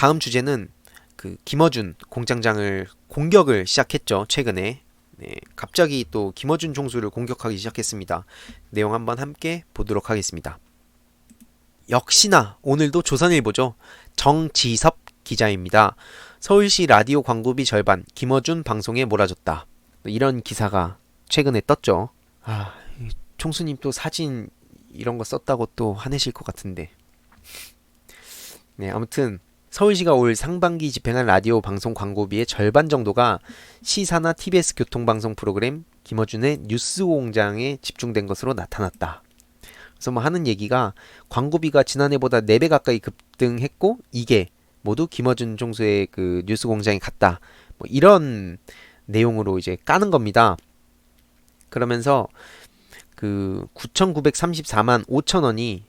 다음 주제는 그 김어준 공장장을 공격을 시작했죠. 최근에. 네, 갑자기 또 김어준 총수를 공격하기 시작했습니다. 내용 한번 함께 보도록 하겠습니다. 역시나 오늘도 조선일보죠. 정지섭 기자입니다. 서울시 라디오 광고비 절반 김어준 방송에 몰아줬다. 이런 기사가 최근에 떴죠. 총수님 또 사진 이런 거 썼다고 또 화내실 것 같은데. 네, 아무튼 서울시가 올 상반기 집행한 라디오 방송 광고비의 절반 정도가 시사나 TBS 교통방송 프로그램 김어준의 뉴스공장에 집중된 것으로 나타났다. 그래서 뭐 하는 얘기가 광고비가 지난해보다 4배 가까이 급등했고 이게 모두 김어준 총수의 그 뉴스공장에 갔다. 뭐 이런 내용으로 이제 까는 겁니다. 그러면서 그 9,934만 5천 원이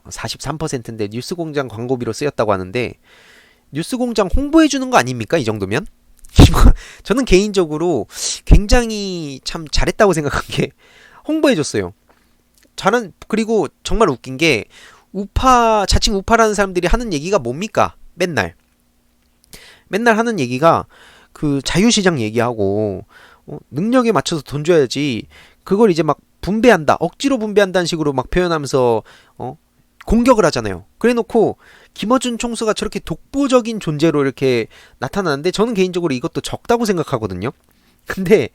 43%인데 뉴스공장 광고비로 쓰였다고 하는데 뉴스공장 홍보해주는 거 아닙니까? 이 정도면? 저는 개인적으로 굉장히 참 잘했다고 생각한 게 홍보해줬어요. 그리고 정말 웃긴 게 자칭 우파라는 사람들이 하는 얘기가 뭡니까? 맨날 하는 얘기가 그 자유시장 얘기하고 능력에 맞춰서 돈 줘야지 그걸 이제 막 분배한다 억지로 분배한다는 식으로 막 표현하면서 공격을 하잖아요. 그래놓고 김어준 총수가 저렇게 독보적인 존재로 이렇게 나타나는데 저는 개인적으로 이것도 적다고 생각하거든요. 근데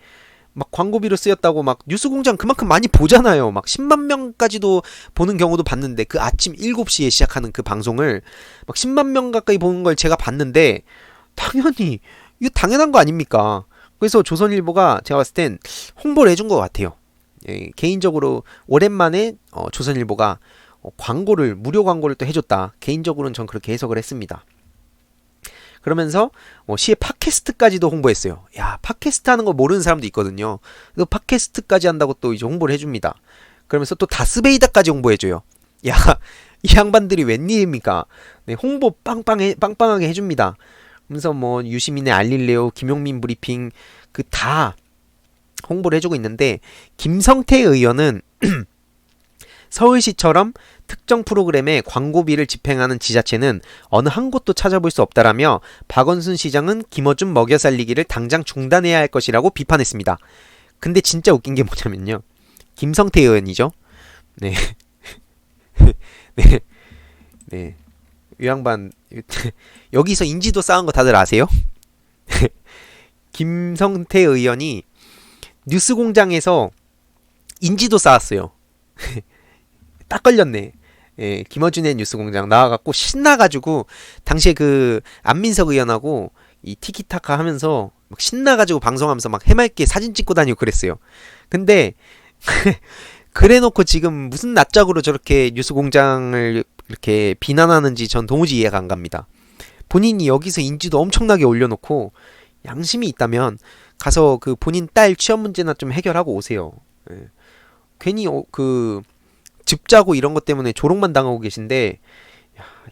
막 광고비로 쓰였다고 막 뉴스공장 그만큼 많이 보잖아요. 막 10만 명까지도 보는 경우도 봤는데 그 아침 7시에 시작하는 그 방송을 막 10만 명 가까이 보는 걸 제가 봤는데 당연히 이거 당연한 거 아닙니까? 그래서 조선일보가 제가 봤을 땐 홍보를 해준 것 같아요. 예, 개인적으로 오랜만에 조선일보가 무료 광고를 또 해줬다. 개인적으로는 전 그렇게 해석을 했습니다. 그러면서 시의 팟캐스트까지도 홍보했어요. 야, 팟캐스트 하는 거 모르는 사람도 있거든요. 그래서 팟캐스트까지 한다고 또 이제 홍보를 해줍니다. 그러면서 또 다스베이다까지 홍보해줘요. 야, 이 양반들이 웬일입니까? 네, 홍보 빵빵하게 해줍니다. 그래서 뭐 유시민의 알릴레오, 김용민 브리핑 그 다 홍보를 해주고 있는데 김성태 의원은 서울시처럼 특정 프로그램에 광고비를 집행하는 지자체는 어느 한 곳도 찾아볼 수 없다라며 박원순 시장은 김어준 먹여 살리기를 당장 중단해야 할 것이라고 비판했습니다. 근데 진짜 웃긴 게 뭐냐면요. 김성태 의원이죠. 네. 네. 네. 이 양반 여기서 인지도 쌓은 거 다들 아세요? 김성태 의원이 뉴스공장에서 인지도 쌓았어요. 딱 걸렸네. 예, 김어준의 뉴스공장 나와갖고 신나가지고 당시에 그 안민석 의원하고 이 티키타카 하면서 막 신나가지고 방송하면서 막 해맑게 사진 찍고 다니고 그랬어요. 근데 그래놓고 지금 무슨 낯짝으로 저렇게 뉴스공장을 이렇게 비난하는지 전 도무지 이해가 안 갑니다. 본인이 여기서 인지도 엄청나게 올려놓고 양심이 있다면 가서 그 본인 딸 취업 문제나 좀 해결하고 오세요. 예. 괜히 집 자고 이런 것 때문에 조롱만 당하고 계신데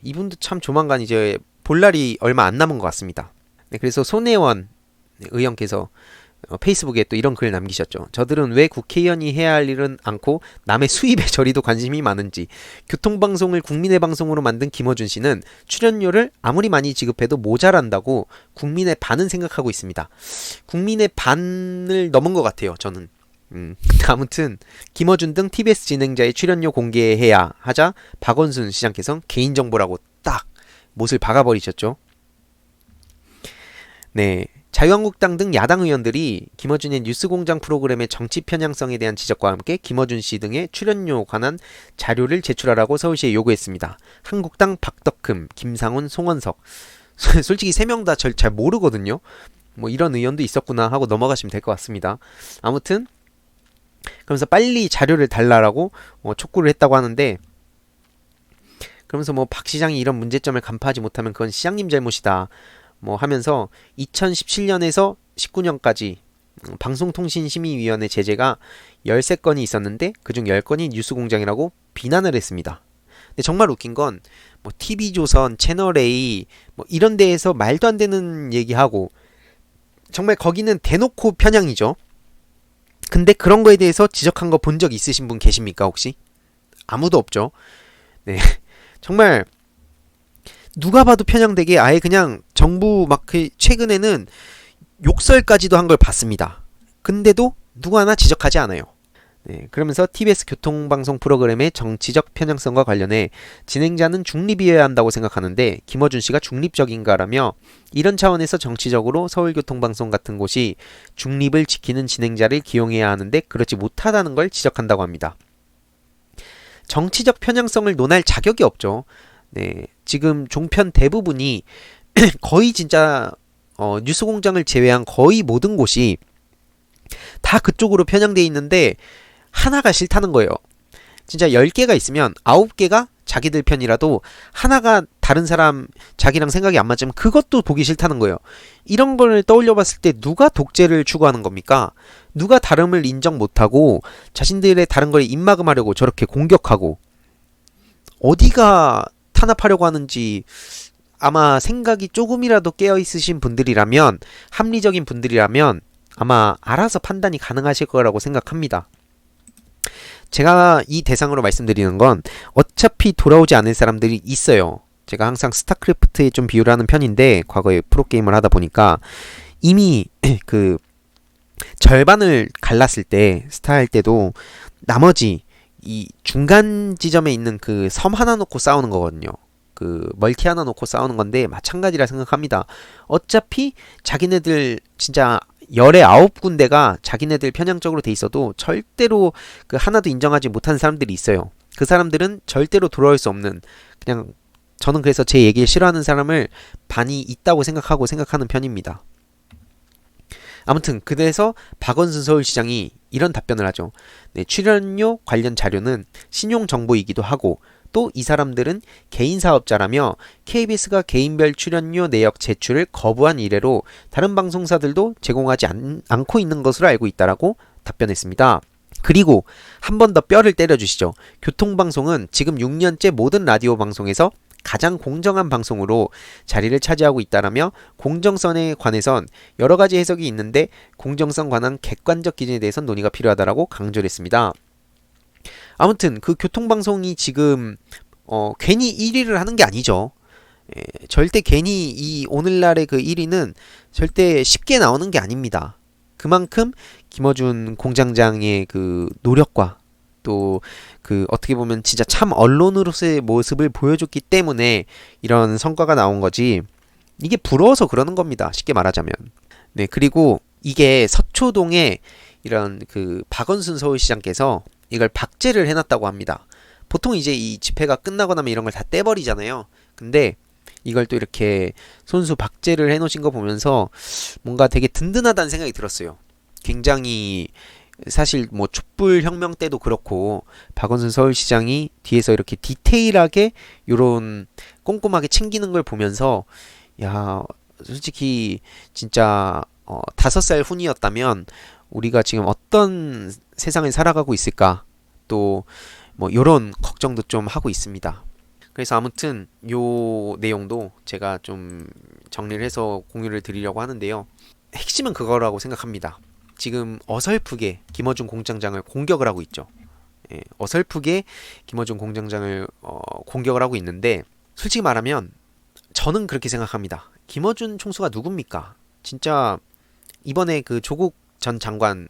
이분도 참 조만간 이제 볼 날이 얼마 안 남은 것 같습니다. 네, 그래서 손혜원 의원께서 페이스북에 또 이런 글 남기셨죠. 저들은 왜 국회의원이 해야 할 일은 않고 남의 수입에 저리도 관심이 많은지. 교통방송을 국민의 방송으로 만든 김어준 씨는 출연료를 아무리 많이 지급해도 모자란다고 국민의 반은 생각하고 있습니다. 국민의 반을 넘은 것 같아요. 저는. 아무튼 김어준 등 TBS 진행자의 출연료 공개해야 하자 박원순 시장께서는 개인정보라고 딱 못을 박아버리셨죠. 네, 자유한국당 등 야당 의원들이 김어준의 뉴스공장 프로그램의 정치 편향성에 대한 지적과 함께 김어준 씨 등의 출연료 관한 자료를 제출하라고 서울시에 요구했습니다. 한국당 박덕흠, 김상훈, 송원석 솔직히 3명 다 잘 모르거든요. 뭐 이런 의원도 있었구나 하고 넘어가시면 될 것 같습니다. 아무튼 그러면서 빨리 자료를 달라라고 촉구를 했다고 하는데 그러면서 뭐 박 시장이 이런 문제점을 간파하지 못하면 그건 시장님 잘못이다 뭐 하면서 2017년에서 19년까지 방송통신심의위원회 제재가 13건이 있었는데 그중 10건이 뉴스공장이라고 비난을 했습니다. 근데 정말 웃긴 건 뭐 TV조선, 채널A 뭐 이런 데에서 말도 안 되는 얘기하고 정말 거기는 대놓고 편향이죠. 근데 그런 거에 대해서 지적한 거 본 적 있으신 분 계십니까 혹시? 아무도 없죠. 네, 정말 누가 봐도 편향되게 아예 그냥 정부 막 그 최근에는 욕설까지도 한 걸 봤습니다. 근데도 누구 하나 지적하지 않아요. 네, 그러면서 TBS 교통방송 프로그램의 정치적 편향성과 관련해 진행자는 중립이어야 한다고 생각하는데 김어준 씨가 중립적인가라며 이런 차원에서 정치적으로 서울교통방송 같은 곳이 중립을 지키는 진행자를 기용해야 하는데 그렇지 못하다는 걸 지적한다고 합니다. 정치적 편향성을 논할 자격이 없죠. 네, 지금 종편 대부분이 거의 진짜 뉴스공장을 제외한 거의 모든 곳이 다 그쪽으로 편향돼 있는데 하나가 싫다는 거예요. 진짜 10개가 있으면 9개가 자기들 편이라도 하나가 다른 사람 자기랑 생각이 안 맞으면 그것도 보기 싫다는 거예요. 이런 걸 떠올려 봤을 때 누가 독재를 추구하는 겁니까? 누가 다름을 인정 못하고 자신들의 다른 걸 입막음하려고 저렇게 공격하고 어디가 탄압하려고 하는지 아마 생각이 조금이라도 깨어 있으신 분들이라면 합리적인 분들이라면 아마 알아서 판단이 가능하실 거라고 생각합니다. 제가 이 대상으로 말씀드리는 건 어차피 돌아오지 않을 사람들이 있어요. 제가 항상 스타크래프트에 좀 비유를 하는 편인데 과거에 프로게임을 하다 보니까 이미 그 절반을 갈랐을 때 스타 할 때도 나머지 이 중간 지점에 있는 그 섬 하나 놓고 싸우는 거거든요. 그 멀티 하나 놓고 싸우는 건데 마찬가지라 생각합니다. 어차피 자기네들 진짜 열의 9군데가 자기네들 편향적으로 돼 있어도 절대로 그 하나도 인정하지 못하는 사람들이 있어요. 그 사람들은 절대로 돌아올 수 없는 그냥 저는 그래서 제 얘기를 싫어하는 사람을 반이 있다고 생각하는 편입니다. 아무튼 그래서 박원순 서울시장이 이런 답변을 하죠. 네, 출연료 관련 자료는 신용 정보이기도 하고 또 이 사람들은 개인 사업자라며 KBS가 개인별 출연료 내역 제출을 거부한 이래로 다른 방송사들도 제공하지 않고 있는 것으로 알고 있다라고 답변했습니다. 그리고 한 번 더 뼈를 때려주시죠. 교통방송은 지금 6년째 모든 라디오 방송에서 가장 공정한 방송으로 자리를 차지하고 있다라며 공정성에 관해선 여러 가지 해석이 있는데 공정성 관한 객관적 기준에 대해선 논의가 필요하다라고 강조를 했습니다. 아무튼 그 교통방송이 지금 괜히 1위를 하는 게 아니죠. 절대 괜히 이 오늘날의 그 1위는 절대 쉽게 나오는 게 아닙니다. 그만큼 김어준 공장장의 그 노력과 또 그 어떻게 보면 진짜 참 언론으로서의 모습을 보여줬기 때문에 이런 성과가 나온 거지 이게 부러워서 그러는 겁니다. 쉽게 말하자면. 네, 그리고 이게 서초동에 이런 그 박원순 서울시장께서 이걸 박제를 해놨다고 합니다. 보통 이제 이 집회가 끝나고 나면 이런 걸 다 떼버리잖아요. 근데 이걸 또 이렇게 손수 박제를 해놓으신 거 보면서 뭔가 되게 든든하다는 생각이 들었어요. 굉장히 사실 뭐 촛불혁명 때도 그렇고 박원순 서울시장이 뒤에서 이렇게 디테일하게 요런 꼼꼼하게 챙기는 걸 보면서 야 솔직히 진짜 5살 훈이었다면 우리가 지금 어떤 세상을 살아가고 있을까 또 뭐 요런 걱정도 좀 하고 있습니다. 그래서 아무튼 요 내용도 제가 좀 정리를 해서 공유를 드리려고 하는데요. 핵심은 그거라고 생각합니다. 지금 어설프게 김어준 공장장을 공격을 하고 있죠. 어설프게 김어준 공장장을 공격을 하고 있는데 솔직히 말하면 저는 그렇게 생각합니다. 김어준 총수가 누굽니까? 진짜 이번에 그 조국 전 장관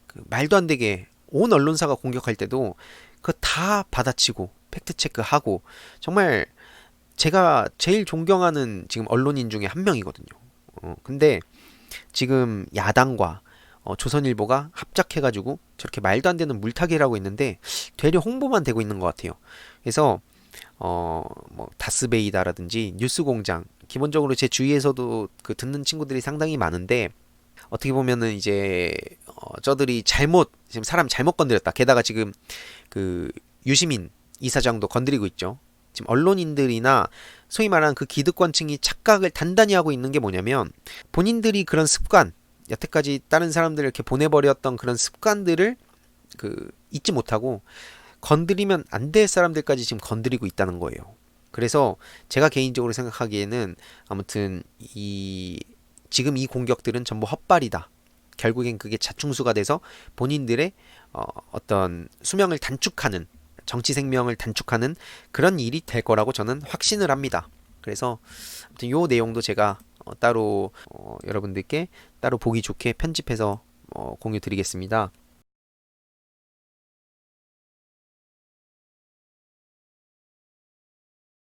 그 말도 안 되게 온 언론사가 공격할 때도 그거 다 받아치고 팩트체크하고 정말 제가 제일 존경하는 지금 언론인 중에 한 명이거든요. 근데 지금 야당과 조선일보가 합작해가지고 저렇게 말도 안 되는 물타기를 하고 있는데 되려 홍보만 되고 있는 것 같아요. 그래서 뭐 다스베이다라든지 뉴스공장 기본적으로 제 주위에서도 그 듣는 친구들이 상당히 많은데 어떻게 보면은 이제 저들이 지금 사람 잘못 건드렸다. 게다가 지금 그 유시민 이사장도 건드리고 있죠. 지금 언론인들이나 소위 말하는 그 기득권층이 착각을 단단히 하고 있는 게 뭐냐면 본인들이 그런 습관 여태까지 다른 사람들을 이렇게 보내버렸던 그런 습관들을 그 잊지 못하고 건드리면 안 될 사람들까지 지금 건드리고 있다는 거예요. 그래서 제가 개인적으로 생각하기에는 아무튼 지금 이 공격들은 전부 헛발이다. 결국엔 그게 자충수가 돼서 본인들의 어떤 수명을 단축하는 정치 생명을 단축하는 그런 일이 될 거라고 저는 확신을 합니다. 그래서 아무튼 요 내용도 제가 따로 여러분들께 따로 보기 좋게 편집해서 공유 드리겠습니다.